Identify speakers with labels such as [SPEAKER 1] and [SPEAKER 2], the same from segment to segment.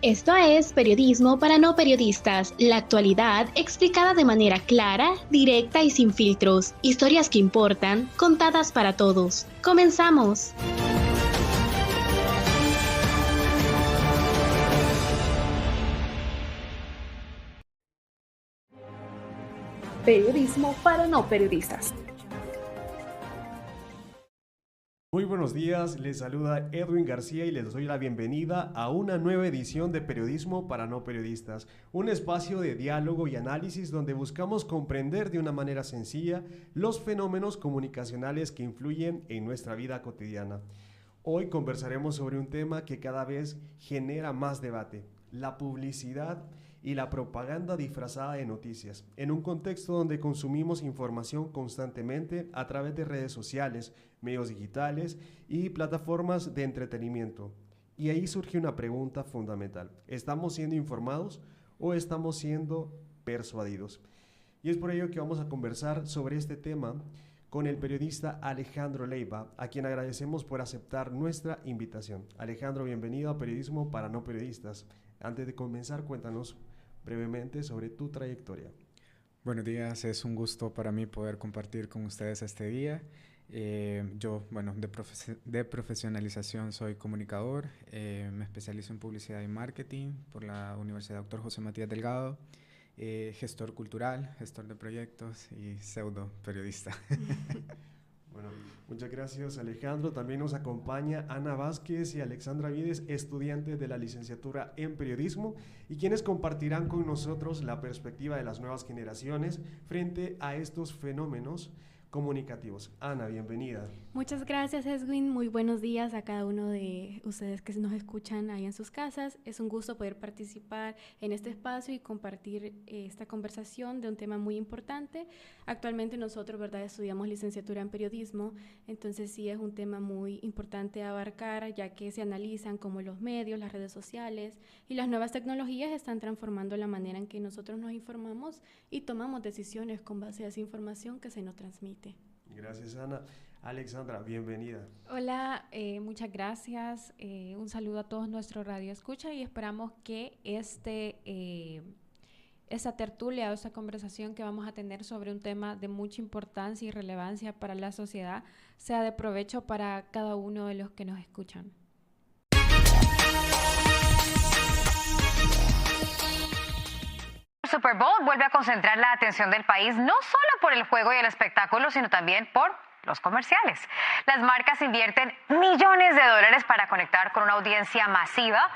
[SPEAKER 1] Esto es Periodismo para no periodistas, la actualidad explicada de manera clara, directa y sin filtros. Historias que importan, contadas para todos. ¡Comenzamos!
[SPEAKER 2] Periodismo para no periodistas.
[SPEAKER 3] Muy buenos días, les saluda Edwin García y les doy la bienvenida a una nueva edición de Periodismo para no periodistas, un espacio de diálogo y análisis donde buscamos comprender de una manera sencilla los fenómenos comunicacionales que influyen en nuestra vida cotidiana. Hoy conversaremos sobre un tema que cada vez genera más debate, la publicidad y la propaganda disfrazada de noticias, en un contexto donde consumimos información constantemente a través de redes sociales, medios digitales y plataformas de entretenimiento. Y ahí surge una pregunta fundamental: ¿estamos siendo informados o estamos siendo persuadidos? Y es por ello que vamos a conversar sobre este tema con el periodista Alejandro Leiva, a quien agradecemos por aceptar nuestra invitación. Alejandro, bienvenido a Periodismo para no periodistas. Antes de comenzar, cuéntanos brevemente sobre tu trayectoria.
[SPEAKER 4] Buenos días, es un gusto para mí poder compartir con ustedes este día. Yo, de profesionalización soy comunicador, me especializo en publicidad y marketing por la Universidad Dr. José Matías Delgado, gestor cultural, gestor de proyectos y pseudo periodista.
[SPEAKER 3] Bueno, muchas gracias, Alejandro. También nos acompaña Ana Vázquez y Alexandra Vides, estudiantes de la licenciatura en periodismo, y quienes compartirán con nosotros la perspectiva de las nuevas generaciones frente a estos fenómenos comunicativos. Ana, bienvenida.
[SPEAKER 5] Muchas gracias, Edwin. Muy buenos días a cada uno de ustedes que nos escuchan ahí en sus casas. Es un gusto poder participar en este espacio y compartir esta conversación de un tema muy importante. Actualmente nosotros, ¿verdad?, estudiamos licenciatura en periodismo, entonces sí es un tema muy importante a abarcar, ya que se analizan cómo los medios, las redes sociales y las nuevas tecnologías están transformando la manera en que nosotros nos informamos y tomamos decisiones con base a esa información que se nos transmite.
[SPEAKER 3] Gracias, Ana. Alexandra, bienvenida.
[SPEAKER 6] Hola, muchas gracias. Un saludo a todos nuestros radioescuchas y esperamos que esta tertulia o esta conversación que vamos a tener sobre un tema de mucha importancia y relevancia para la sociedad sea de provecho para cada uno de los que nos escuchan.
[SPEAKER 7] El Super Bowl vuelve a concentrar la atención del país no solo por el juego y el espectáculo, sino también por los comerciales. Las marcas invierten millones de dólares para conectar con una audiencia masiva.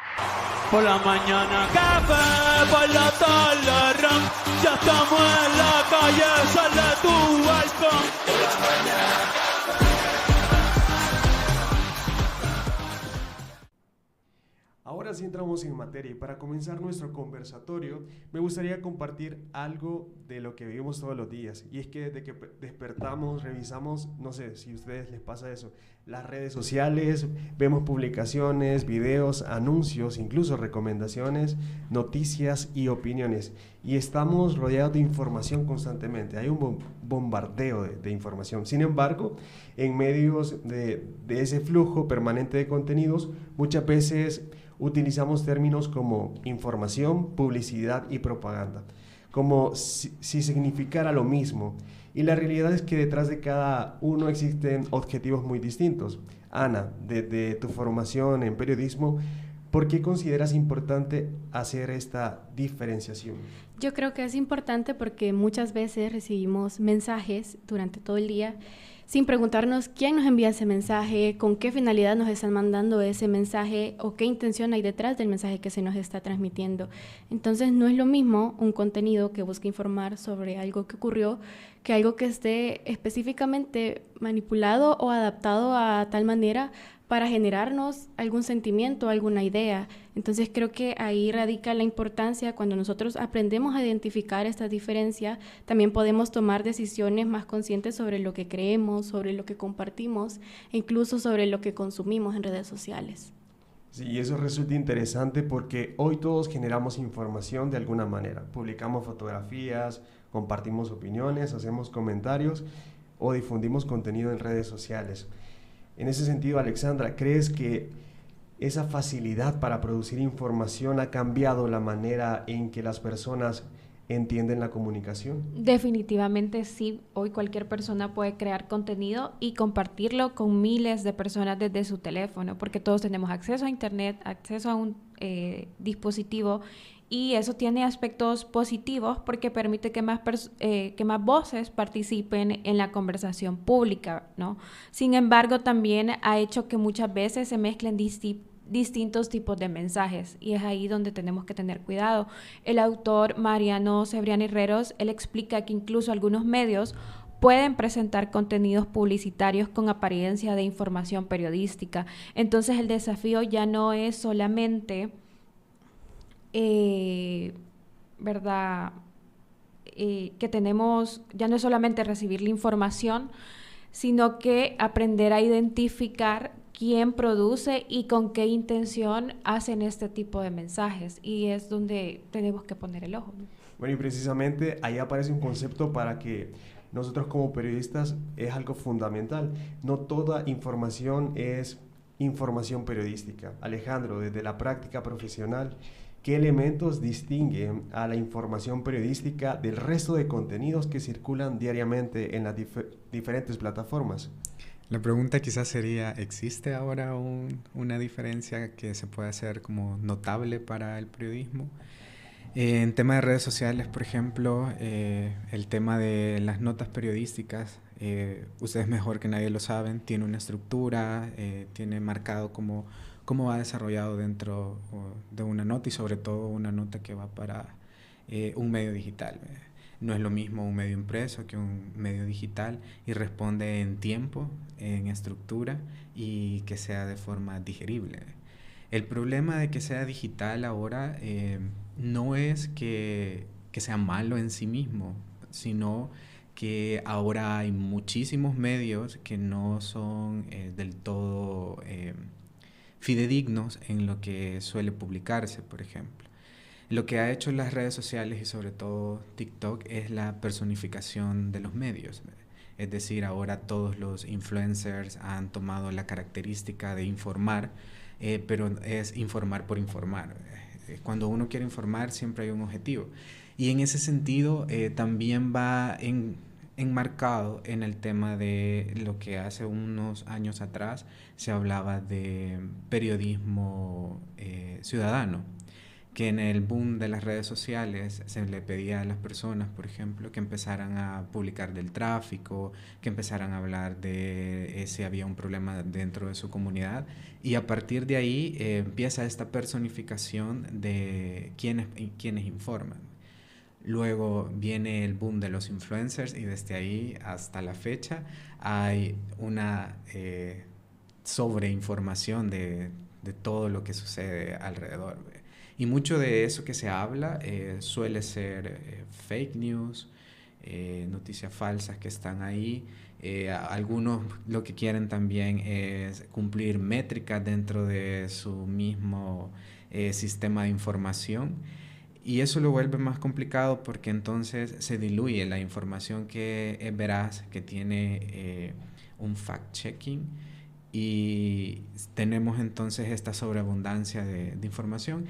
[SPEAKER 8] Por la mañana café, por la tarde ron, ya estamos en la calle, sale tu balcón. Por la mañana.
[SPEAKER 3] Ahora sí entramos en materia y para comenzar nuestro conversatorio me gustaría compartir algo de lo que vivimos todos los días, y es que desde que despertamos revisamos, no sé si a ustedes les pasa eso, las redes sociales, vemos publicaciones, videos, anuncios, incluso recomendaciones, noticias y opiniones, y estamos rodeados de información constantemente. Hay un bombardeo de información. Sin embargo, en medio de ese flujo permanente de contenidos, muchas veces utilizamos términos como información, publicidad y propaganda, como si significara lo mismo. Y la realidad es que detrás de cada uno existen objetivos muy distintos. Ana, desde tu formación en periodismo, ¿por qué consideras importante hacer esta diferenciación?
[SPEAKER 5] Yo creo que es importante porque muchas veces recibimos mensajes durante todo el día sin preguntarnos quién nos envía ese mensaje, con qué finalidad nos están mandando ese mensaje o qué intención hay detrás del mensaje que se nos está transmitiendo. Entonces no es lo mismo un contenido que busca informar sobre algo que ocurrió que algo que esté específicamente manipulado o adaptado a tal manera para generarnos algún sentimiento, alguna idea. Entonces creo que ahí radica la importancia. Cuando nosotros aprendemos a identificar esta diferencia, también podemos tomar decisiones más conscientes sobre lo que creemos, sobre lo que compartimos e incluso sobre lo que consumimos en redes sociales.
[SPEAKER 3] Sí, y eso resulta interesante porque hoy todos generamos información de alguna manera. Publicamos fotografías, compartimos opiniones, hacemos comentarios o difundimos contenido en redes sociales. En ese sentido, Alexandra, ¿crees que esa facilidad para producir información ha cambiado la manera en que las personas entienden la comunicación?
[SPEAKER 6] Definitivamente sí. Hoy cualquier persona puede crear contenido y compartirlo con miles de personas desde su teléfono, porque todos tenemos acceso a Internet, acceso a un dispositivo, y eso tiene aspectos positivos porque permite que más voces participen en la conversación pública, ¿no? Sin embargo, también ha hecho que muchas veces se mezclen distintos tipos de mensajes, y es ahí donde tenemos que tener cuidado. El autor Mariano Cebrián Herreros, él explica que incluso algunos medios pueden presentar contenidos publicitarios con apariencia de información periodística. Entonces el desafío ya no es solamente ¿verdad? Que tenemos, ya no es solamente recibir la información, sino que aprender a identificar quién produce y con qué intención hacen este tipo de mensajes, y es donde tenemos que poner el ojo, ¿no?
[SPEAKER 3] Bueno, y precisamente ahí aparece un concepto para que nosotros como periodistas es algo fundamental. No toda información es información periodística. Alejandro, desde la práctica profesional, ¿qué elementos distinguen a la información periodística del resto de contenidos que circulan diariamente en las diferentes plataformas?
[SPEAKER 4] La pregunta quizás sería, ¿existe ahora una diferencia que se puede hacer como notable para el periodismo? En tema de redes sociales, por ejemplo, el tema de las notas periodísticas, ustedes mejor que nadie lo saben, tiene una estructura, tiene marcado cómo va desarrollado dentro de una nota, y sobre todo una nota que va para un medio digital. No es lo mismo un medio impreso que un medio digital, y responde en tiempo, en estructura, y que sea de forma digerible. El problema de que sea digital ahora no es que sea malo en sí mismo, sino que ahora hay muchísimos medios que no son del todo fidedignos en lo que suele publicarse, por ejemplo. Lo que ha hecho las redes sociales y sobre todo TikTok es la personificación de los medios. Es decir, ahora todos los influencers han tomado la característica de informar, pero es informar por informar. Cuando uno quiere informar siempre hay un objetivo. Y en ese sentido también va enmarcado en el tema de lo que hace unos años atrás se hablaba de periodismo ciudadano, que en el boom de las redes sociales se le pedía a las personas, por ejemplo, que empezaran a publicar del tráfico, que empezaran a hablar de si había un problema dentro de su comunidad, y a partir de ahí empieza esta personificación de quienes informan. Luego viene el boom de los influencers, y desde ahí hasta la fecha hay una sobreinformación de todo lo que sucede alrededor. Y mucho de eso que se habla suele ser fake news, noticias falsas que están ahí. Algunos lo que quieren también es cumplir métricas dentro de su mismo sistema de información. Y eso lo vuelve más complicado porque entonces se diluye la información que es veraz, que tiene un fact-checking, y tenemos entonces esta sobreabundancia de información.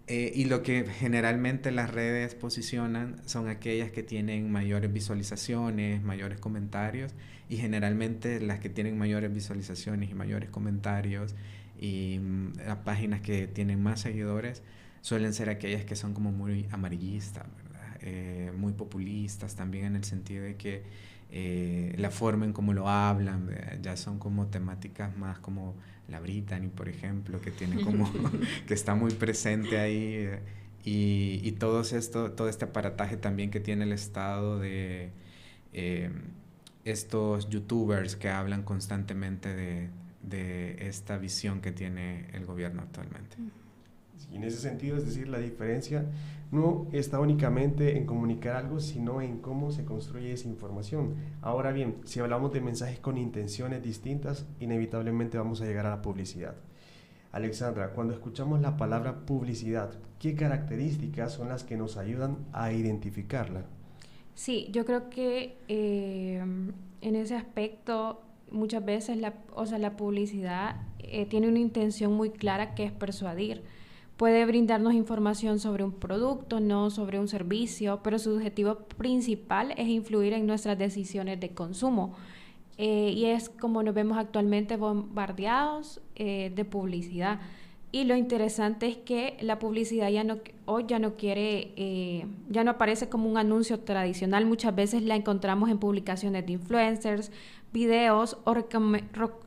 [SPEAKER 4] Y lo que generalmente las redes posicionan son aquellas que tienen mayores visualizaciones, mayores comentarios, y generalmente las que tienen mayores visualizaciones y mayores comentarios y las páginas que tienen más seguidores suelen ser aquellas que son como muy amarillistas, ¿verdad? Muy populistas también, en el sentido de que la forma en cómo lo hablan, ya son como temáticas más como la Brittany, por ejemplo, que tiene como que está muy presente ahí, y todo este aparataje también que tiene el Estado de estos youtubers que hablan constantemente de esta visión que tiene el gobierno actualmente.
[SPEAKER 3] Y en ese sentido, es decir, la diferencia no está únicamente en comunicar algo, sino en cómo se construye esa información. Ahora bien, si hablamos de mensajes con intenciones distintas, inevitablemente vamos a llegar a la publicidad. Alexandra, cuando escuchamos la palabra publicidad, ¿qué características son las que nos ayudan a identificarla?
[SPEAKER 6] Sí, yo creo que en ese aspecto muchas veces la publicidad tiene una intención muy clara, que es persuadir. Puede brindarnos información sobre un producto, no sobre un servicio, pero su objetivo principal es influir en nuestras decisiones de consumo. Y es como nos vemos actualmente bombardeados de publicidad. Y lo interesante es que la publicidad hoy ya no quiere, ya no aparece como un anuncio tradicional. Muchas veces la encontramos en publicaciones de influencers, videos o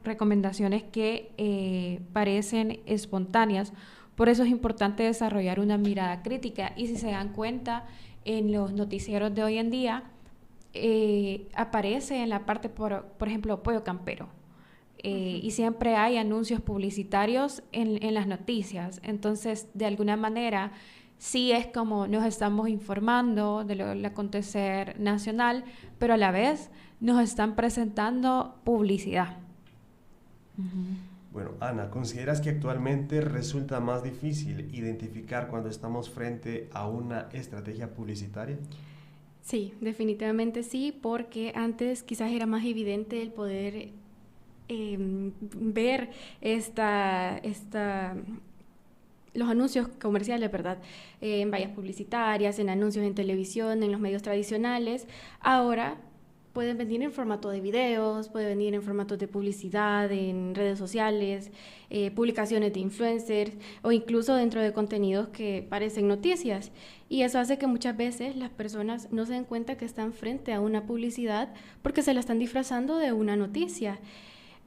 [SPEAKER 6] recomendaciones que parecen espontáneas. Por eso es importante desarrollar una mirada crítica. Y si se dan cuenta, en los noticieros de hoy en día aparece en la parte, por ejemplo, Pollo Campero. Y siempre hay anuncios publicitarios en las noticias. Entonces, de alguna manera, sí es como nos estamos informando del acontecer nacional, pero a la vez nos están presentando publicidad.
[SPEAKER 3] Bueno, Ana, ¿consideras que actualmente resulta más difícil identificar cuando estamos frente a una estrategia publicitaria?
[SPEAKER 5] Sí, definitivamente sí, porque antes quizás era más evidente el poder ver los anuncios comerciales, ¿verdad? En vallas publicitarias, en anuncios en televisión, en los medios tradicionales. Ahora pueden venir en formato de videos, pueden venir en formato de publicidad, en redes sociales, publicaciones de influencers o incluso dentro de contenidos que parecen noticias. Y eso hace que muchas veces las personas no se den cuenta que están frente a una publicidad porque se la están disfrazando de una noticia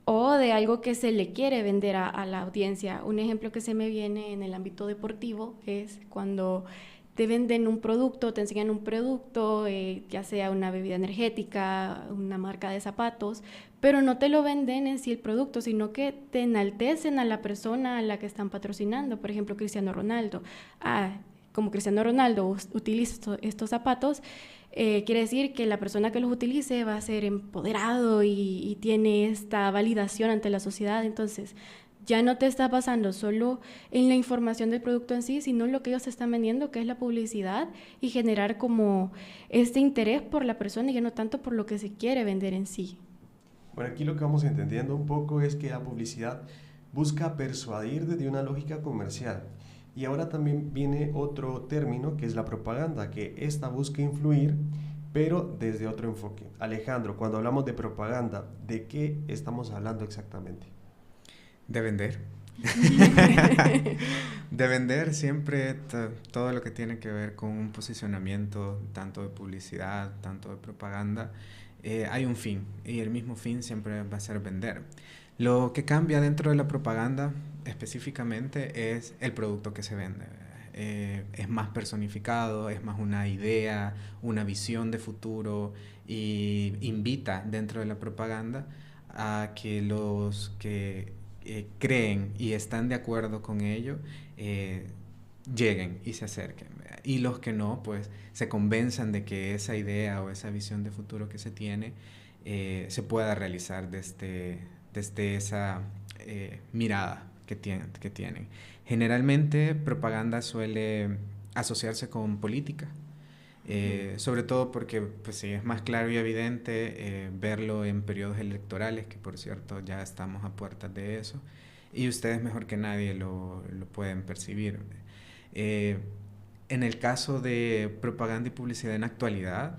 [SPEAKER 5] o de algo que se le quiere vender a la audiencia. Un ejemplo que se me viene en el ámbito deportivo es cuando te venden un producto, te enseñan un producto, ya sea una bebida energética, una marca de zapatos, pero no te lo venden en sí el producto, sino que te enaltecen a la persona a la que están patrocinando. Por ejemplo, Cristiano Ronaldo. Como Cristiano Ronaldo utiliza estos zapatos, quiere decir que la persona que los utilice va a ser empoderado y tiene esta validación ante la sociedad. Entonces, ya no te está basando solo en la información del producto en sí, sino en lo que ellos te están vendiendo, que es la publicidad, y generar como este interés por la persona y ya no tanto por lo que se quiere vender en sí.
[SPEAKER 3] Bueno, aquí lo que vamos entendiendo un poco es que la publicidad busca persuadir desde una lógica comercial. Y ahora también viene otro término que es la propaganda, que esta busca influir, pero desde otro enfoque. Alejandro, cuando hablamos de propaganda, ¿de qué estamos hablando exactamente?
[SPEAKER 4] De vender. De vender siempre todo lo que tiene que ver con un posicionamiento, tanto de publicidad, tanto de propaganda, hay un fin, y el mismo fin siempre va a ser vender. Lo que cambia dentro de la propaganda específicamente es el producto que se vende. Es más personificado, es más una idea, una visión de futuro, y invita dentro de la propaganda a que los que creen y están de acuerdo con ello lleguen y se acerquen, ¿verdad? Y los que no, pues se convenzan de que esa idea o esa visión de futuro que se tiene se pueda realizar desde esa mirada que tienen. Generalmente propaganda suele asociarse con política, sobre todo porque pues sí, es más claro y evidente verlo en periodos electorales, que por cierto ya estamos a puertas de eso, y ustedes mejor que nadie lo pueden percibir. En el caso de propaganda y publicidad en actualidad,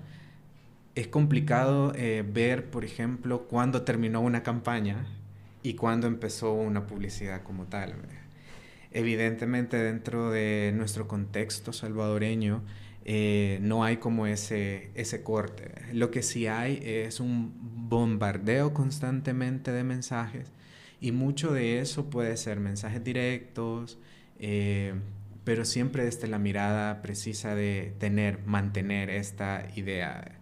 [SPEAKER 4] es complicado ver, por ejemplo, cuándo terminó una campaña y cuándo empezó una publicidad como tal. Evidentemente, dentro de nuestro contexto salvadoreño, no hay como ese corte. Lo que sí hay es un bombardeo constantemente de mensajes, y mucho de eso puede ser mensajes directos, pero siempre desde la mirada precisa de mantener esta idea.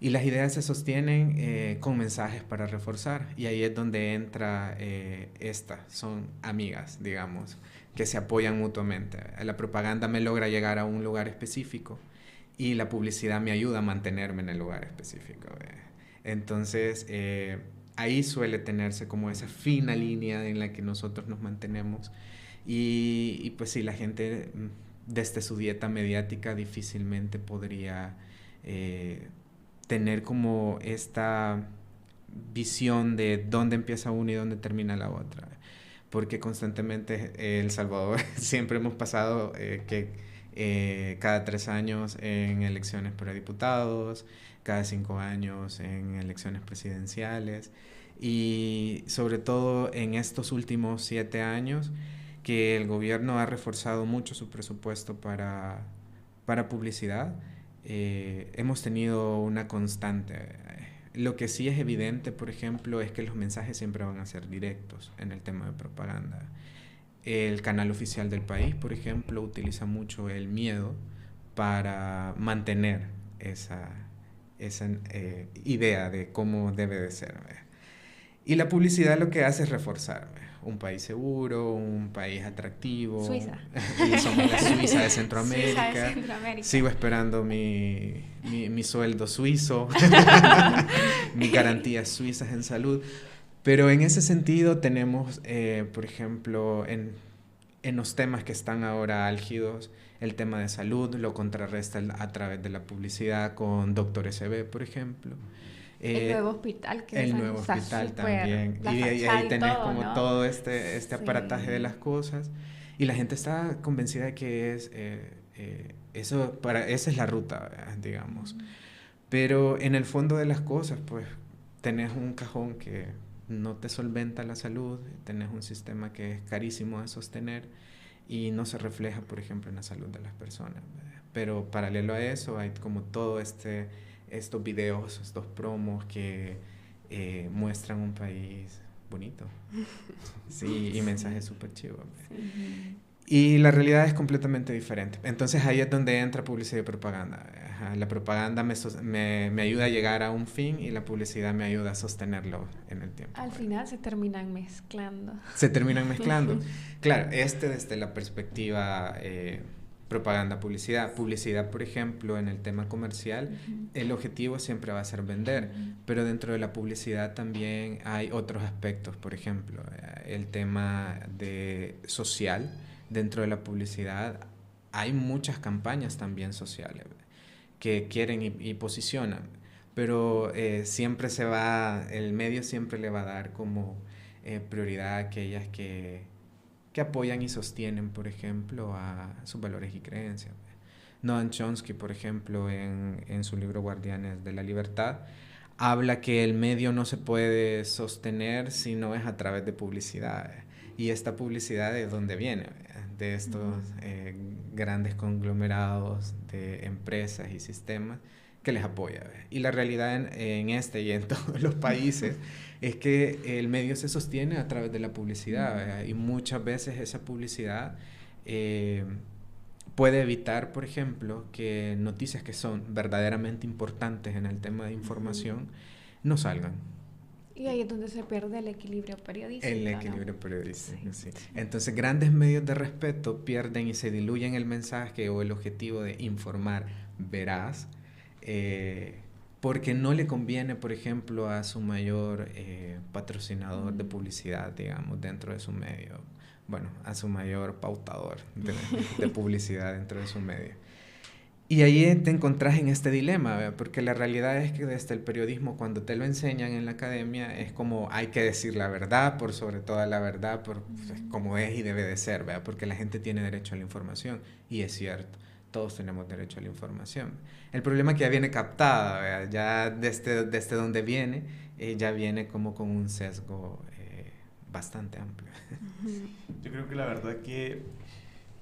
[SPEAKER 4] Y las ideas se sostienen con mensajes para reforzar, y ahí es donde entra son amigas, digamos, que se apoyan mutuamente. La propaganda me logra llegar a un lugar específico y la publicidad me ayuda a mantenerme en el lugar específico. Entonces, ahí suele tenerse como esa fina línea en la que nosotros nos mantenemos, y pues sí, la gente desde su dieta mediática difícilmente podría tener como esta visión de dónde empieza una y dónde termina la otra. Porque constantemente El Salvador siempre hemos pasado cada 3 años en elecciones para diputados, cada 5 años en elecciones presidenciales, y sobre todo en estos últimos 7 años que el gobierno ha reforzado mucho su presupuesto para publicidad. Hemos tenido una constante. Lo que sí es evidente, por ejemplo, es que los mensajes siempre van a ser directos en el tema de propaganda. El canal oficial del país, por ejemplo, utiliza mucho el miedo para mantener esa idea de cómo debe de ser. Y la publicidad lo que hace es reforzar un país seguro, un país atractivo.
[SPEAKER 6] Suiza.
[SPEAKER 4] Y somos la Suiza de Centroamérica.
[SPEAKER 6] Suiza de Centroamérica.
[SPEAKER 4] Sigo esperando mi sueldo suizo, mis garantías suizas en salud. Pero en ese sentido tenemos, por ejemplo, en los temas que están ahora álgidos, el tema de salud lo contrarresta a través de la publicidad con Dr. SB, por ejemplo.
[SPEAKER 6] El nuevo hospital.
[SPEAKER 4] El nuevo hospital también. Y ahí tenés todo, como, ¿no? Todo este aparataje de las cosas. Y la gente está convencida de que esa es la ruta, digamos. Pero en el fondo de las cosas, pues, tenés un cajón que no te solventa la salud, tenés un sistema que es carísimo de sostener y no se refleja, por ejemplo, en la salud de las personas. Pero paralelo a eso hay como todo estos videos, estos promos que muestran un país bonito. Sí, y mensajes súper chivos. Sí. Y la realidad es completamente diferente. Entonces ahí es donde entra publicidad y propaganda. La propaganda me ayuda a llegar a un fin y la publicidad me ayuda a sostenerlo en el tiempo.
[SPEAKER 6] Al final se terminan mezclando.
[SPEAKER 4] Se terminan mezclando. Claro, desde la perspectiva propaganda, publicidad. Publicidad, por ejemplo, en el tema comercial, el objetivo siempre va a ser vender, pero dentro de la publicidad también hay otros aspectos. Por ejemplo, el tema social. Dentro de la publicidad hay muchas campañas también sociales que quieren y posicionan, pero siempre el medio siempre le va a dar como prioridad a aquellas que apoyan y sostienen, por ejemplo, a sus valores y creencias. Noam Chomsky, por ejemplo, en su libro Guardianes de la Libertad, habla que el medio no se puede sostener si no es a través de publicidad. Y esta publicidad ¿de dónde viene? De estos grandes conglomerados de empresas y sistemas que les apoya. Y la realidad en este y en todos los países es que el medio se sostiene a través de la publicidad, y muchas veces esa publicidad puede evitar, por ejemplo, que noticias que son verdaderamente importantes en el tema de información no salgan.
[SPEAKER 6] Y ahí es donde se pierde el equilibrio periodístico.
[SPEAKER 4] El equilibrio periodístico, sí. Entonces, grandes medios de respeto pierden y se diluyen el mensaje o el objetivo de informar veraz, porque no le conviene, por ejemplo, a su mayor patrocinador de publicidad, digamos, dentro de su medio. Bueno, a su mayor pautador de publicidad dentro de su medio. Y ahí te encontrás en este dilema, ¿verdad? Porque la realidad es que desde el periodismo, cuando te lo enseñan en la academia, es como hay que decir la verdad, por sobre toda la verdad, pues, como es y debe de ser, ¿verdad? Porque la gente tiene derecho a la información, y es cierto, todos tenemos derecho a la información. El problema es que ya viene captada, ¿verdad? Ya desde donde viene, ya viene como con un sesgo bastante amplio.
[SPEAKER 3] Yo creo que la verdad que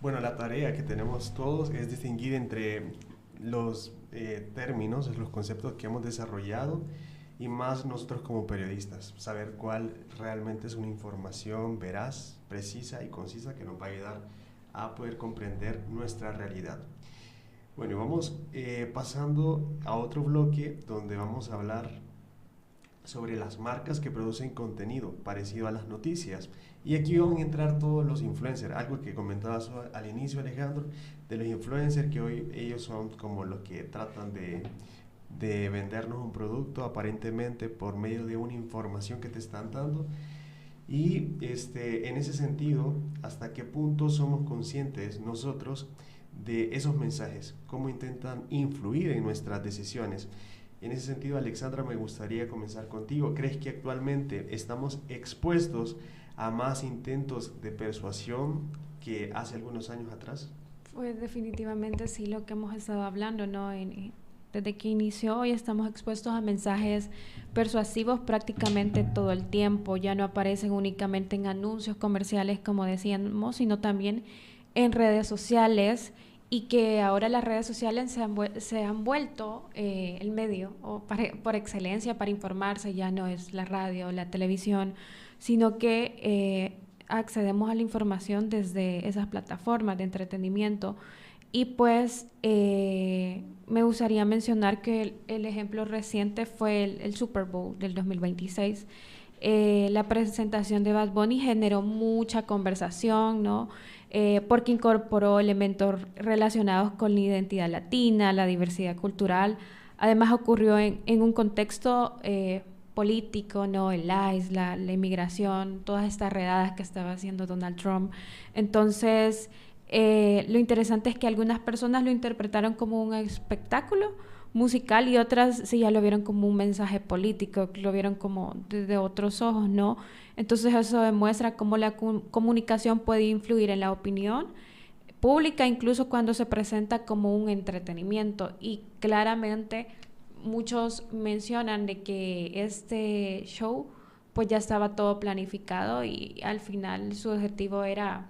[SPEAKER 3] la tarea que tenemos todos es distinguir entre los términos, los conceptos que hemos desarrollado, y más nosotros como periodistas, saber cuál realmente es una información veraz, precisa y concisa que nos va a ayudar a poder comprender nuestra realidad. Bueno, vamos pasando a otro bloque donde vamos a hablar sobre las marcas que producen contenido parecido a las noticias. Y aquí van a entrar todos los influencers, algo que comentabas al inicio, Alejandro, de los influencers, que hoy ellos son como los que tratan de vendernos un producto aparentemente por medio de una información que te están dando. Y en ese sentido, ¿hasta qué punto somos conscientes nosotros de esos mensajes? ¿Cómo intentan influir en nuestras decisiones? En ese sentido, Alexandra, me gustaría comenzar contigo. ¿Crees que actualmente estamos expuestos a más intentos de persuasión que hace algunos años atrás?
[SPEAKER 6] Pues definitivamente sí, lo que hemos estado hablando, ¿no? Desde que inició hoy estamos expuestos a mensajes persuasivos prácticamente todo el tiempo. Ya no aparecen únicamente en anuncios comerciales, como decíamos, sino también en redes sociales, y que ahora las redes sociales se han vuelto el medio por excelencia para informarse. Ya no es la radio o la televisión, sino que accedemos a la información desde esas plataformas de entretenimiento. Y pues me gustaría mencionar que el ejemplo reciente fue el Super Bowl del 2026. La presentación de Bad Bunny generó mucha conversación, ¿no? Porque incorporó elementos relacionados con la identidad latina, la diversidad cultural. Además ocurrió en un contexto político, ¿no? El ICE, la inmigración, todas estas redadas que estaba haciendo Donald Trump. Entonces, lo interesante es que algunas personas lo interpretaron como un espectáculo musical y otras sí ya lo vieron como un mensaje político, lo vieron como desde otros ojos, ¿no? Entonces eso demuestra cómo la comunicación puede influir en la opinión pública, incluso cuando se presenta como un entretenimiento. Y claramente muchos mencionan de que este show pues ya estaba todo planificado y al final su objetivo era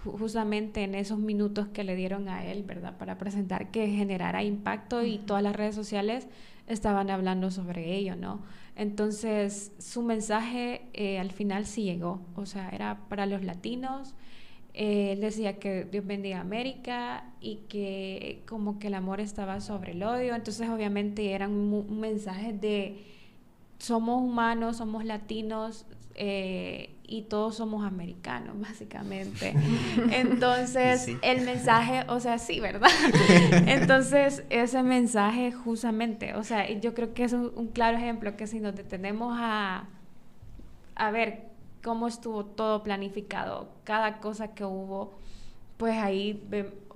[SPEAKER 6] justamente en esos minutos que le dieron a él, ¿verdad? Para presentar, que generara impacto, y todas las redes sociales estaban hablando sobre ello, ¿no? Entonces, su mensaje al final sí llegó, o sea, era para los latinos. Él decía que Dios bendiga a América y que como que el amor estaba sobre el odio. Entonces, obviamente, eran un mensaje de somos humanos, somos latinos, y todos somos americanos, básicamente. Entonces, sí, el mensaje, o sea, sí, ¿verdad? Entonces, ese mensaje justamente, o sea, yo creo que es un claro ejemplo que si nos detenemos a ver cómo estuvo todo planificado, cada cosa que hubo, pues ahí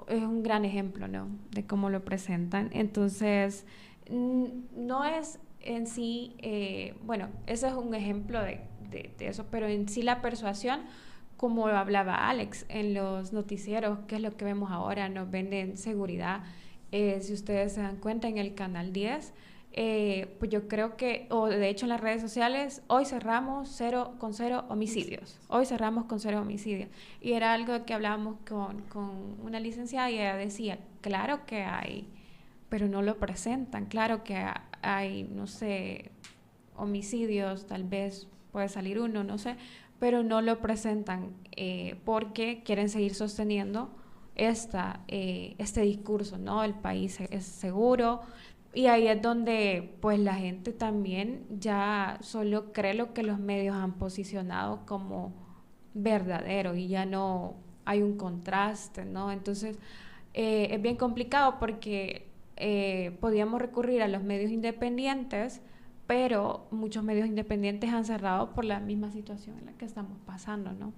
[SPEAKER 6] es un gran ejemplo, ¿no? De cómo lo presentan. Entonces, no es en sí, bueno, ese es un ejemplo de eso, pero en sí la persuasión, como hablaba Alex, en los noticieros, que es lo que vemos ahora, nos venden seguridad. Si ustedes se dan cuenta, en el Canal 10, pues yo creo que, o de hecho en las redes sociales, hoy cerramos con cero homicidios. Hoy cerramos con 0 homicidios. Y era algo que hablábamos con una licenciada y ella decía, claro que hay, pero no lo presentan. Claro que hay, no sé, homicidios, tal vez puede salir uno, no sé, pero no lo presentan porque quieren seguir sosteniendo este discurso, ¿no? El país es seguro, y ahí es donde pues la gente también ya solo cree lo que los medios han posicionado como verdadero y ya no hay un contraste, ¿no? Entonces es bien complicado porque podíamos recurrir a los medios independientes, pero muchos medios independientes han cerrado por la misma situación en la que estamos pasando, ¿no?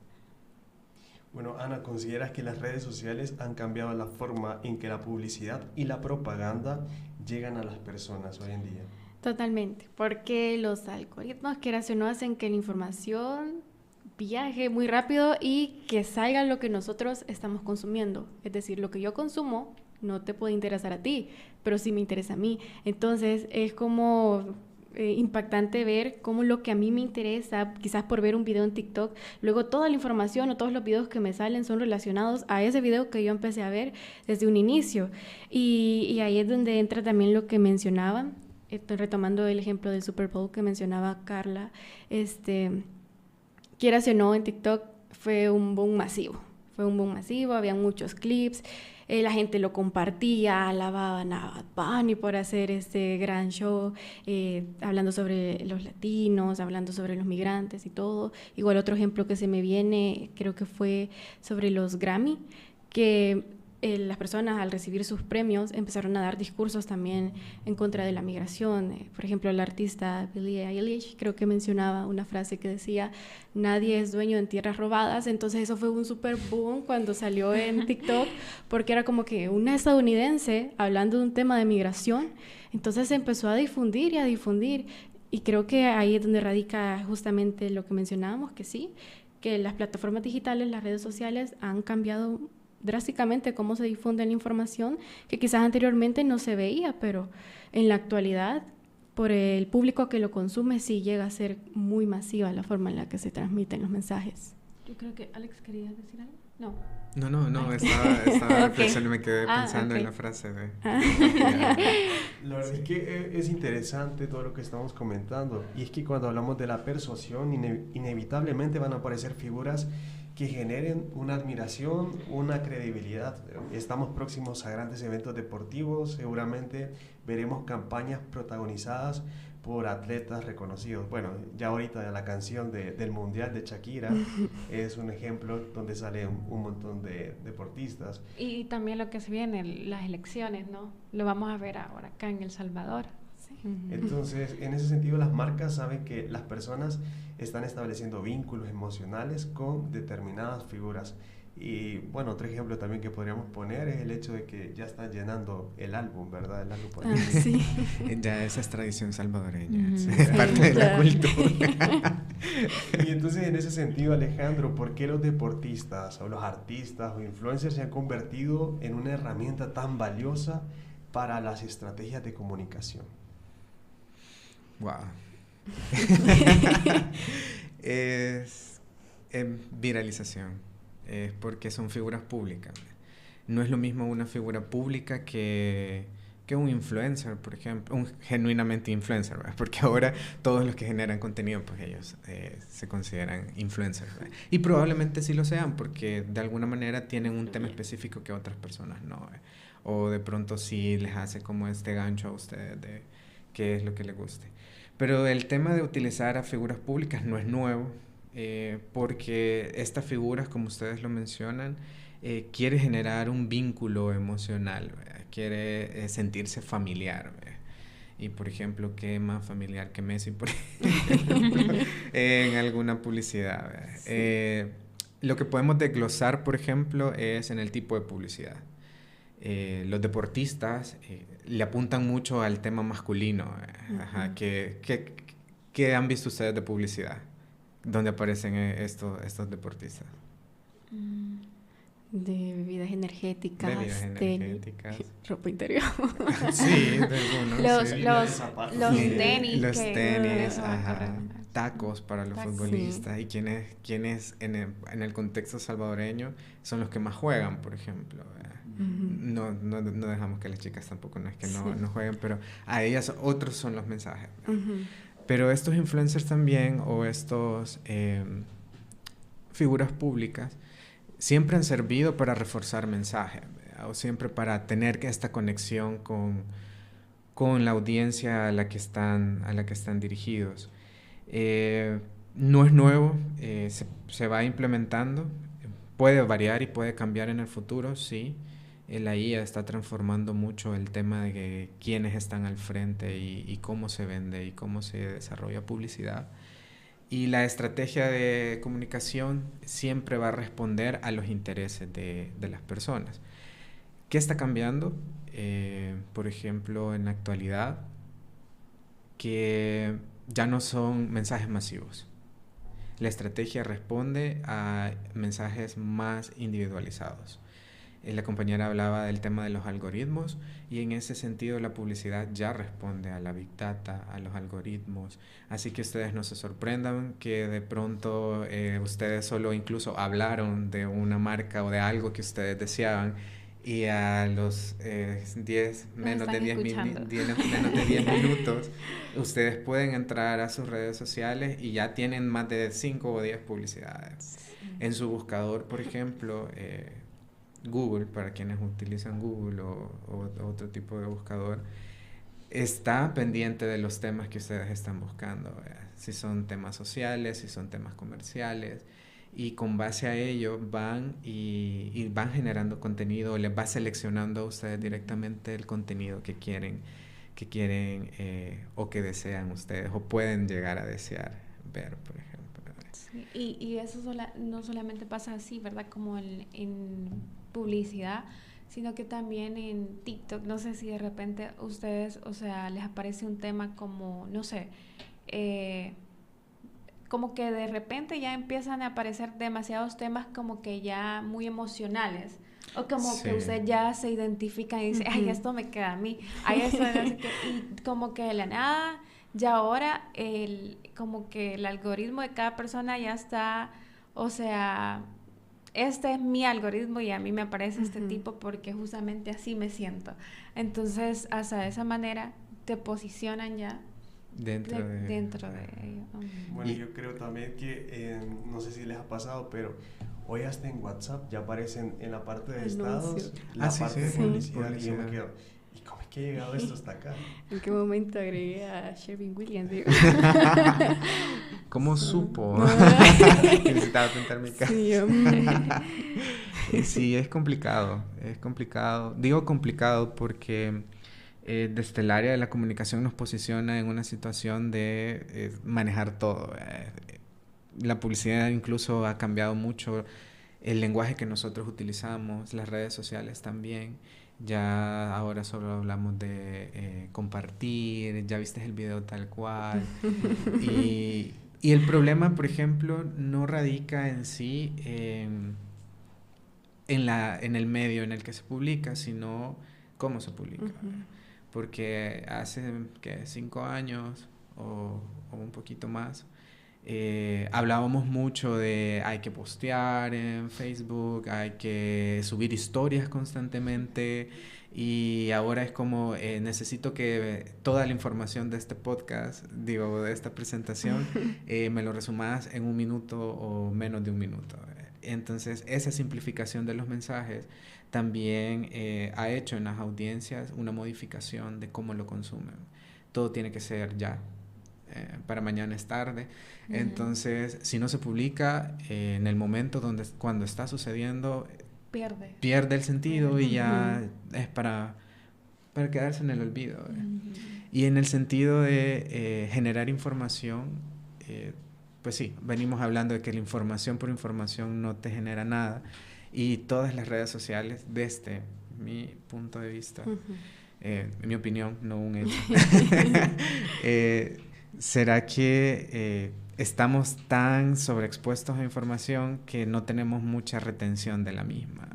[SPEAKER 3] Bueno, Ana, ¿consideras que las redes sociales han cambiado la forma en que la publicidad y la propaganda llegan a las personas hoy en día?
[SPEAKER 5] Totalmente, porque los algoritmos, quieras o no, hacen que la información viaje muy rápido y que salga lo que nosotros estamos consumiendo. Es decir, lo que yo consumo no te puede interesar a ti, pero sí me interesa a mí. Entonces, es como impactante ver cómo lo que a mí me interesa, quizás por ver un video en TikTok, luego toda la información o todos los videos que me salen son relacionados a ese video que yo empecé a ver desde un inicio. Y ahí es donde entra también lo que mencionaba, estoy retomando el ejemplo del Super Bowl que mencionaba Carla, quieras o no, en TikTok fue un boom masivo, había muchos clips, la gente lo compartía, alababan a Bad Bunny por hacer este gran show, hablando sobre los latinos, hablando sobre los migrantes y todo. Igual otro ejemplo que se me viene, creo que fue sobre los Grammy, que las personas al recibir sus premios empezaron a dar discursos también en contra de la migración. Por ejemplo, el artista Billie Eilish creo que mencionaba una frase que decía: nadie es dueño en tierras robadas. Entonces eso fue un super boom cuando salió en TikTok, porque era como que una estadounidense hablando de un tema de migración. Entonces se empezó a difundir y a difundir, y creo que ahí es donde radica justamente lo que mencionábamos, que sí, que las plataformas digitales, las redes sociales han cambiado drásticamente cómo se difunde la información, que quizás anteriormente no se veía, pero en la actualidad, por el público que lo consume, sí llega a ser muy masiva la forma en la que se transmiten los mensajes. Yo creo que Alex quería decir algo.
[SPEAKER 4] No, estaba reflexionando y me quedé pensando en la frase de...
[SPEAKER 3] La verdad es que es interesante todo lo que estamos comentando, y es que cuando hablamos de la persuasión, inevitablemente van a aparecer figuras que generen una admiración, una credibilidad. Estamos próximos a grandes eventos deportivos, seguramente veremos campañas protagonizadas por atletas reconocidos. Bueno, ya ahorita la canción del Mundial de Shakira es un ejemplo donde salen un montón de deportistas.
[SPEAKER 6] Y también lo que se viene, las elecciones, ¿no? Lo vamos a ver ahora acá en El Salvador. Sí.
[SPEAKER 3] Entonces, en ese sentido, las marcas saben que las personas están estableciendo vínculos emocionales con determinadas figuras. Y bueno, otro ejemplo también que podríamos poner es el hecho de que ya están llenando el álbum, ¿verdad? El álbum por ahí.
[SPEAKER 5] Sí.
[SPEAKER 4] Ya esa es tradición salvadoreña, es parte de la cultura.
[SPEAKER 3] Y entonces, en ese sentido, Alejandro, ¿por qué los deportistas o los artistas o influencers se han convertido en una herramienta tan valiosa para las estrategias de comunicación?
[SPEAKER 4] Wow. Es viralización, porque son figuras públicas. No es lo mismo una figura pública que un influencer, por ejemplo, un genuinamente influencer, ¿verdad? Porque ahora todos los que generan contenido, pues ellos se consideran influencers, ¿verdad? Y probablemente sí lo sean, porque de alguna manera tienen un tema específico que otras personas no, ¿verdad? O de pronto sí les hace como este gancho a ustedes de qué es lo que les guste. Pero el tema de utilizar a figuras públicas no es nuevo, porque estas figuras, como ustedes lo mencionan, quiere generar un vínculo emocional, ¿verdad? Quiere sentirse familiar, ¿verdad? Y por ejemplo, ¿qué más familiar que Messi, por ejemplo, en alguna publicidad, ¿verdad? Sí. Lo que podemos desglosar, por ejemplo, es en el tipo de publicidad. Los deportistas le apuntan mucho al tema masculino. Ajá, ¿qué han visto ustedes de publicidad donde aparecen estos deportistas?
[SPEAKER 5] De bebidas energéticas, ropa interior.
[SPEAKER 4] Sí, de algunos.
[SPEAKER 6] Los tenis.
[SPEAKER 4] Los tenis, ajá, tacos para los futbolistas. Sí. Y quienes en el contexto salvadoreño son los que más juegan, por ejemplo. No dejamos que las chicas tampoco, no es que no jueguen, pero a ellas otros son los mensajes. Pero estos influencers también, o estos figuras públicas, siempre han servido para reforzar mensajes, ¿verdad? O siempre para tener esta conexión con la audiencia a la que están dirigidos. No es nuevo, se va implementando, puede variar y puede cambiar en el futuro, sí. La IA está transformando mucho el tema de quiénes están al frente y cómo se vende y cómo se desarrolla publicidad. Y la estrategia de comunicación siempre va a responder a los intereses de las personas. ¿Qué está cambiando? Por ejemplo, en la actualidad, que ya no son mensajes masivos. La estrategia responde a mensajes más individualizados. La compañera hablaba del tema de los algoritmos, y en ese sentido la publicidad ya responde a la Big Data, a los algoritmos. Así que ustedes no se sorprendan que de pronto ustedes solo incluso hablaron de una marca o de algo que ustedes deseaban, y a los menos de 10 minutos ustedes pueden entrar a sus redes sociales y ya tienen más de 5 o 10 publicidades. En su buscador, por ejemplo, Google, para quienes utilizan Google o otro tipo de buscador, está pendiente de los temas que ustedes están buscando, ¿verdad? Si son temas sociales, si son temas comerciales, y con base a ello van y van generando contenido, les va seleccionando a ustedes directamente el contenido que quieren o que desean ustedes o pueden llegar a desear ver, por ejemplo.
[SPEAKER 6] Sí, y eso no solamente pasa así, ¿verdad? Como en publicidad, sino que también en TikTok. No sé si de repente ustedes, o sea, les aparece un tema como, no sé, como que de repente ya empiezan a aparecer demasiados temas como que ya muy emocionales. O como
[SPEAKER 4] Sí.
[SPEAKER 6] que usted ya se identifica y dice, ay, esto me queda a mí. Ay, esto no sé qué. Y como que de la nada, ya ahora, como que el algoritmo de cada persona ya está, o sea, este es mi algoritmo y a mí me aparece este tipo porque justamente así me siento. Entonces, hasta de esa manera te posicionan ya dentro de ello.
[SPEAKER 3] Bueno, yo creo también que, no sé si les ha pasado, pero hoy hasta en WhatsApp ya aparecen en la parte de estados, la parte de publicidad, y yo me quedo, ¿y cómo es que ha llegado esto hasta acá?
[SPEAKER 5] ¿En qué momento agregué a Sherwin Williams? Digo.
[SPEAKER 4] ¿Cómo supo? Necesitaba tentar mi casa.
[SPEAKER 5] Sí, hombre.
[SPEAKER 4] Sí, es complicado. Digo complicado porque desde el área de la comunicación nos posiciona en una situación de manejar todo. La publicidad incluso ha cambiado mucho el lenguaje que nosotros utilizamos, las redes sociales también. Ya ahora solo hablamos de compartir, ya viste el video tal cual. Y el problema, por ejemplo, no radica en sí en el medio en el que se publica, sino cómo se publica. Porque hace 5 años o un poquito más, hablábamos mucho de hay que postear en Facebook, hay que subir historias constantemente, y ahora es como necesito que toda la información de este podcast, de esta presentación, me lo resumas en 1 minuto o menos de 1 minuto. Entonces esa simplificación de los mensajes también ha hecho en las audiencias una modificación de cómo lo consumen. Todo tiene que ser ya. Para mañana es tarde. Entonces, si no se publica en el momento cuando está sucediendo, pierde el sentido y ya es para quedarse en el olvido. Y en el sentido de generar información, pues sí, venimos hablando de que la información por información no te genera nada, y todas las redes sociales, desde mi punto de vista, en mi opinión, no un hecho, ¿será que estamos tan sobreexpuestos a información que no tenemos mucha retención de la misma?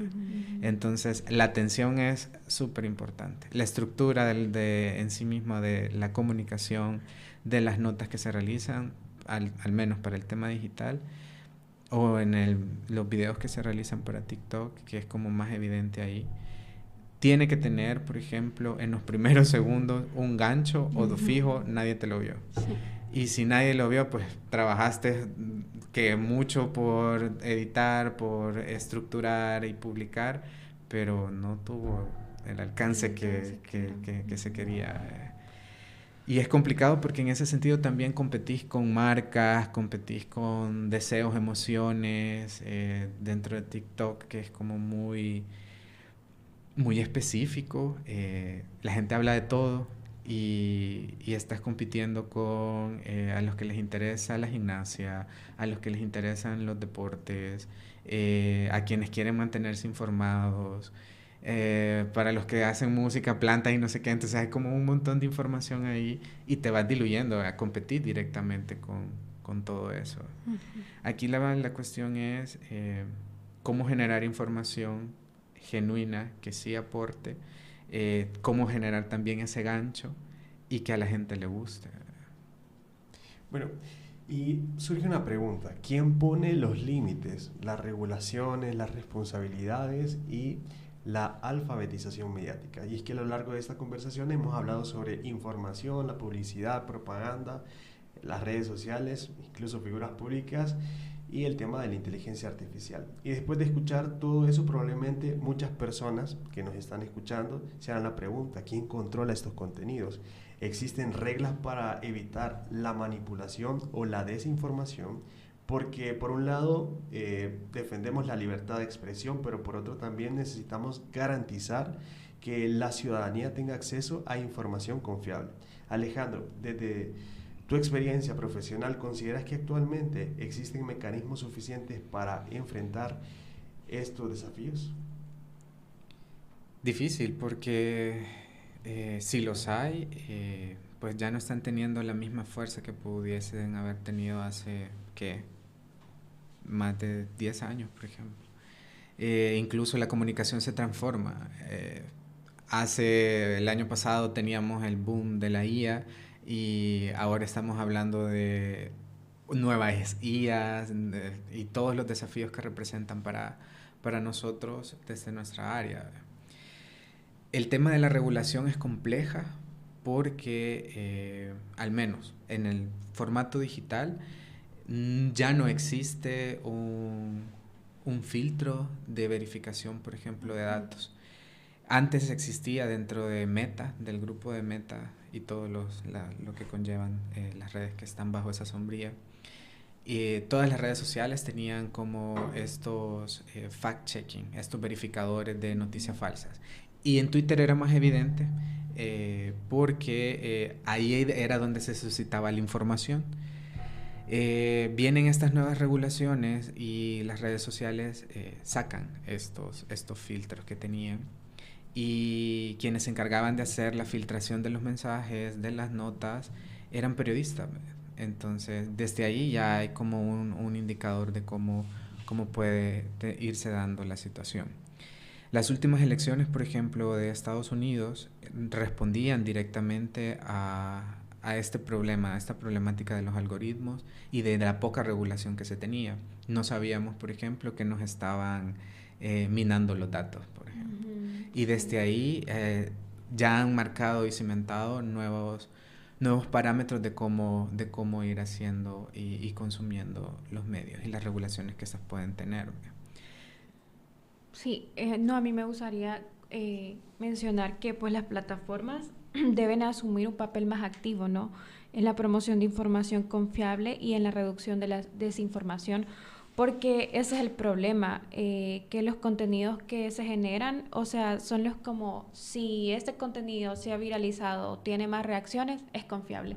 [SPEAKER 4] Entonces, la atención es súper importante. La estructura en sí misma de la comunicación, de las notas que se realizan, al menos para el tema digital, o en los videos que se realizan para TikTok, que es como más evidente ahí, tiene que tener, por ejemplo, en los primeros segundos un gancho o fijo, nadie te lo vio. Sí. Y si nadie lo vio, pues trabajaste que mucho por editar, por estructurar y publicar, pero no tuvo el alcance que se quería. Y es complicado porque en ese sentido también competís con marcas, competís con deseos, emociones, dentro de TikTok, que es como muy específico. La gente habla de todo y estás compitiendo con a los que les interesa la gimnasia, a los que les interesan los deportes, a quienes quieren mantenerse informados, para los que hacen música, plantas y no sé qué. Entonces hay como un montón de información ahí y te vas diluyendo a competir directamente con todo eso. Aquí la cuestión es cómo generar información genuina que sí aporte, cómo generar también ese gancho y que a la gente le guste.
[SPEAKER 3] Bueno, y surge una pregunta: ¿quién pone los límites, las regulaciones, las responsabilidades y la alfabetización mediática? Y es que a lo largo de esta conversación hemos hablado sobre información, la publicidad, propaganda, las redes sociales, incluso figuras públicas, y el tema de la inteligencia artificial. Y después de escuchar todo eso, probablemente muchas personas que nos están escuchando se hagan la pregunta: ¿quién controla estos contenidos? ¿Existen reglas para evitar la manipulación o la desinformación? porque por un lado defendemos la libertad de expresión, pero por otro también necesitamos garantizar que la ciudadanía tenga acceso a información confiable. Alejandro, desde tu experiencia profesional, ¿consideras que actualmente existen mecanismos suficientes para enfrentar estos desafíos?
[SPEAKER 4] Difícil, porque si los hay, pues ya no están teniendo la misma fuerza que pudiesen haber tenido hace, ¿qué? Más de 10 años, por ejemplo. Incluso la comunicación se transforma. El año pasado teníamos el boom de la IA y ahora estamos hablando de nuevas IAs y todos los desafíos que representan para nosotros desde nuestra área. El tema de la regulación es compleja porque, al menos en el formato digital, ya no existe un filtro de verificación, por ejemplo, de datos. Antes existía dentro de Meta, del grupo de Meta y todo lo que conllevan las redes que están bajo esa sombría. Todas las redes sociales tenían como estos fact-checking, estos verificadores de noticias falsas. Y en Twitter era más evidente porque ahí era donde se suscitaba la información. Vienen estas nuevas regulaciones y las redes sociales sacan estos filtros que tenían, y quienes se encargaban de hacer la filtración de los mensajes, de las notas, eran periodistas. Entonces, desde ahí ya hay como un indicador de cómo puede irse dando la situación. Las últimas elecciones, por ejemplo, de Estados Unidos, respondían directamente a este problema, a esta problemática de los algoritmos y de la poca regulación que se tenía. No sabíamos, por ejemplo, que nos estaban minando los datos, por ejemplo. Y desde ahí ya han marcado y cimentado nuevos parámetros de cómo ir haciendo y consumiendo los medios y las regulaciones que estos pueden tener.
[SPEAKER 6] Sí, a mí me gustaría mencionar que pues las plataformas deben asumir un papel más activo, ¿no?, en la promoción de información confiable y en la reducción de la desinformación, porque ese es el problema, que los contenidos que se generan, o sea, son los como, si este contenido se ha viralizado, tiene más reacciones, es confiable.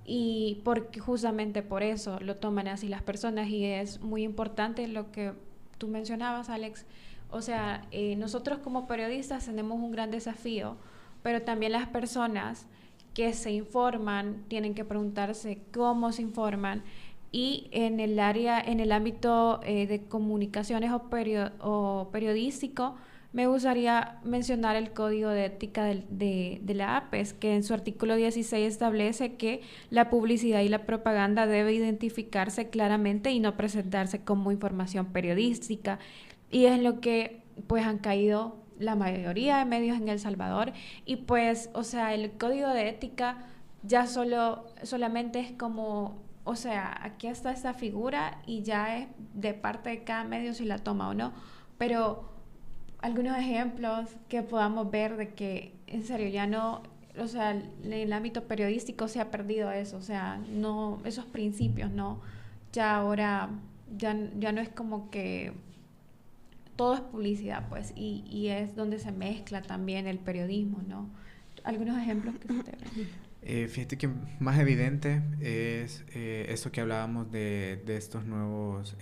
[SPEAKER 6] Y porque justamente por eso lo toman así las personas, y es muy importante lo que tú mencionabas, Alex. O sea, nosotros como periodistas tenemos un gran desafío, pero también las personas que se informan tienen que preguntarse cómo se informan, y en el ámbito de comunicaciones o periodístico, me gustaría mencionar el Código de Ética de la APES, que en su artículo 16 establece que la publicidad y la propaganda debe identificarse claramente y no presentarse como información periodística, y es lo que pues han caído la mayoría de medios en El Salvador. Y pues, o sea, el Código de Ética ya solamente es como, o sea, aquí está esta figura y ya es de parte de cada medio si la toma o no, pero algunos ejemplos que podamos ver de que en serio ya no, o sea, en el ámbito periodístico se ha perdido eso, o sea, no, esos principios, ¿no? Ya ahora ya no es como que todo es publicidad, pues, y es donde se mezcla también el periodismo, ¿no? Algunos ejemplos que se te ven.
[SPEAKER 4] Fíjate que más evidente es eso que hablábamos de estos nuevos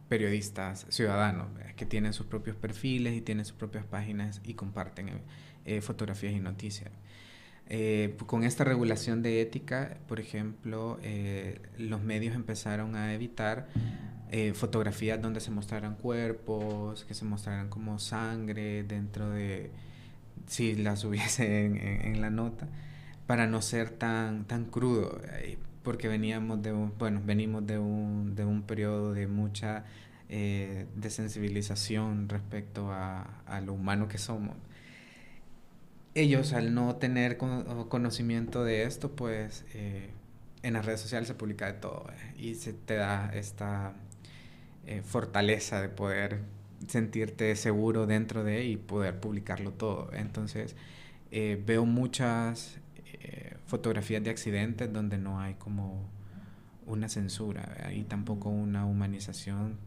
[SPEAKER 4] periodistas ciudadanos, que tienen sus propios perfiles y tienen sus propias páginas y comparten fotografías y noticias. Con esta regulación de ética, por ejemplo, los medios empezaron a evitar fotografías donde se mostraran cuerpos, que se mostraran como sangre dentro de, si las hubiese en la nota, para no ser tan crudo, porque venimos de un periodo de mucha desensibilización respecto a lo humano que somos. Ellos, al no tener conocimiento de esto, pues en las redes sociales se publica de todo, y se te da esta fortaleza de poder sentirte seguro dentro de y poder publicarlo todo. Entonces veo muchas fotografías de accidentes donde no hay como una censura, ¿verdad? Y tampoco una humanización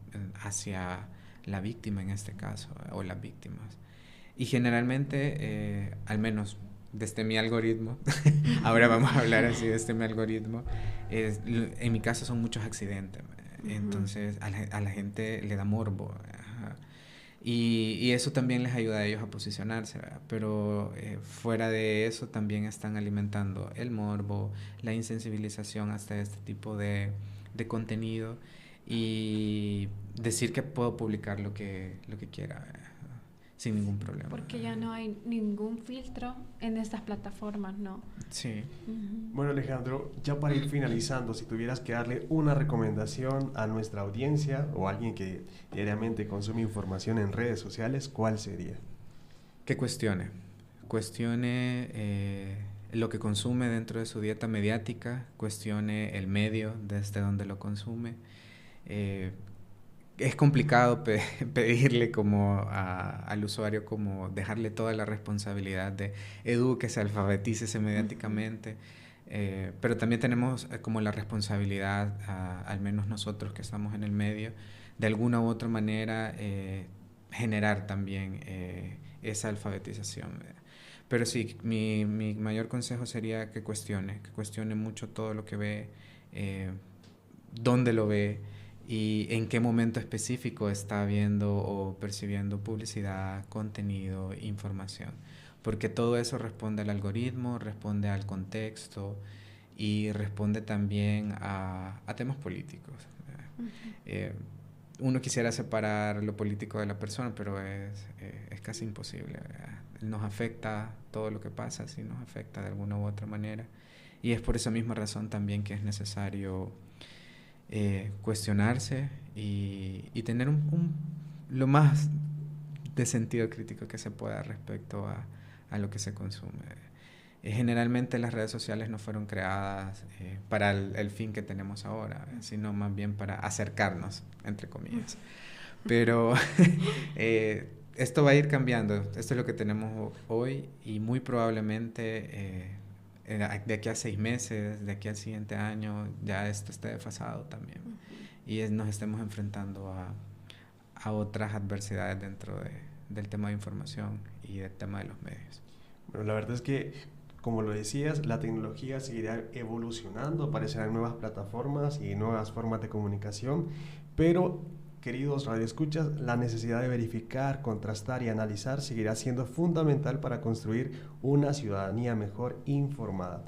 [SPEAKER 4] hacia la víctima en este caso, o las víctimas. Y generalmente, al menos desde mi algoritmo, ahora vamos a hablar así desde mi algoritmo, en mi caso son muchos accidentes, entonces a la gente le da morbo, y eso también les ayuda a ellos a posicionarse, ¿verdad? Pero fuera de eso también están alimentando el morbo, la insensibilización hasta este tipo de contenido, y decir que puedo publicar lo que quiera, sin ningún problema.
[SPEAKER 6] Porque ya no hay ningún filtro en estas plataformas, ¿no?
[SPEAKER 4] Sí.
[SPEAKER 3] Bueno, Alejandro, ya para ir finalizando, si tuvieras que darle una recomendación a nuestra audiencia o a alguien que diariamente consume información en redes sociales, ¿cuál sería?
[SPEAKER 4] Que cuestione lo que consume dentro de su dieta mediática, cuestione el medio desde donde lo consume. Es complicado pedirle como al usuario como dejarle toda la responsabilidad de edúquese, alfabetícese mediáticamente, pero también tenemos como la responsabilidad, al menos nosotros que estamos en el medio, de alguna u otra manera generar también esa alfabetización. Pero sí, mi mayor consejo sería que cuestione mucho todo lo que ve, dónde lo ve, y en qué momento específico está viendo o percibiendo publicidad, contenido, información. Porque todo eso responde al algoritmo, responde al contexto y responde también a temas políticos. Uno quisiera separar lo político de la persona, pero es casi imposible, ¿verdad? Nos afecta todo lo que pasa, sí nos afecta de alguna u otra manera. Y es por esa misma razón también que es necesario cuestionarse y tener lo más de sentido crítico que se pueda respecto a lo que se consume. Generalmente las redes sociales no fueron creadas para el fin que tenemos ahora, sino más bien para acercarnos, entre comillas. Pero esto va a ir cambiando, esto es lo que tenemos hoy, y muy probablemente de aquí a 6 meses, de aquí al siguiente año, ya esto esté desfasado también. Y nos estemos enfrentando a otras adversidades dentro del tema de información y del tema de los medios.
[SPEAKER 3] Bueno, la verdad es que, como lo decías, la tecnología seguirá evolucionando, aparecerán nuevas plataformas y nuevas formas de comunicación, pero, queridos radioescuchas, la necesidad de verificar, contrastar y analizar seguirá siendo fundamental para construir una ciudadanía mejor informada.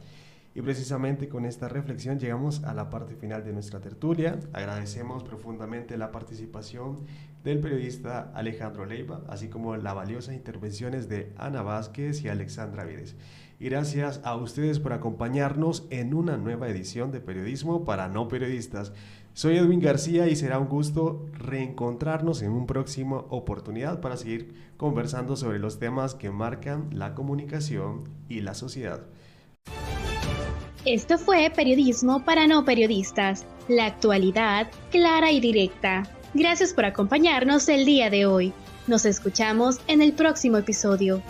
[SPEAKER 3] Y precisamente con esta reflexión llegamos a la parte final de nuestra tertulia. Agradecemos profundamente la participación del periodista Alejandro Leiva, así como las valiosas intervenciones de Ana Vázquez y Alexandra Vides. Y gracias a ustedes por acompañarnos en una nueva edición de Periodismo para No Periodistas. Soy Edwin García y será un gusto reencontrarnos en una próxima oportunidad para seguir conversando sobre los temas que marcan la comunicación y la sociedad.
[SPEAKER 1] Esto fue Periodismo para No Periodistas, la actualidad clara y directa. Gracias por acompañarnos el día de hoy. Nos escuchamos en el próximo episodio.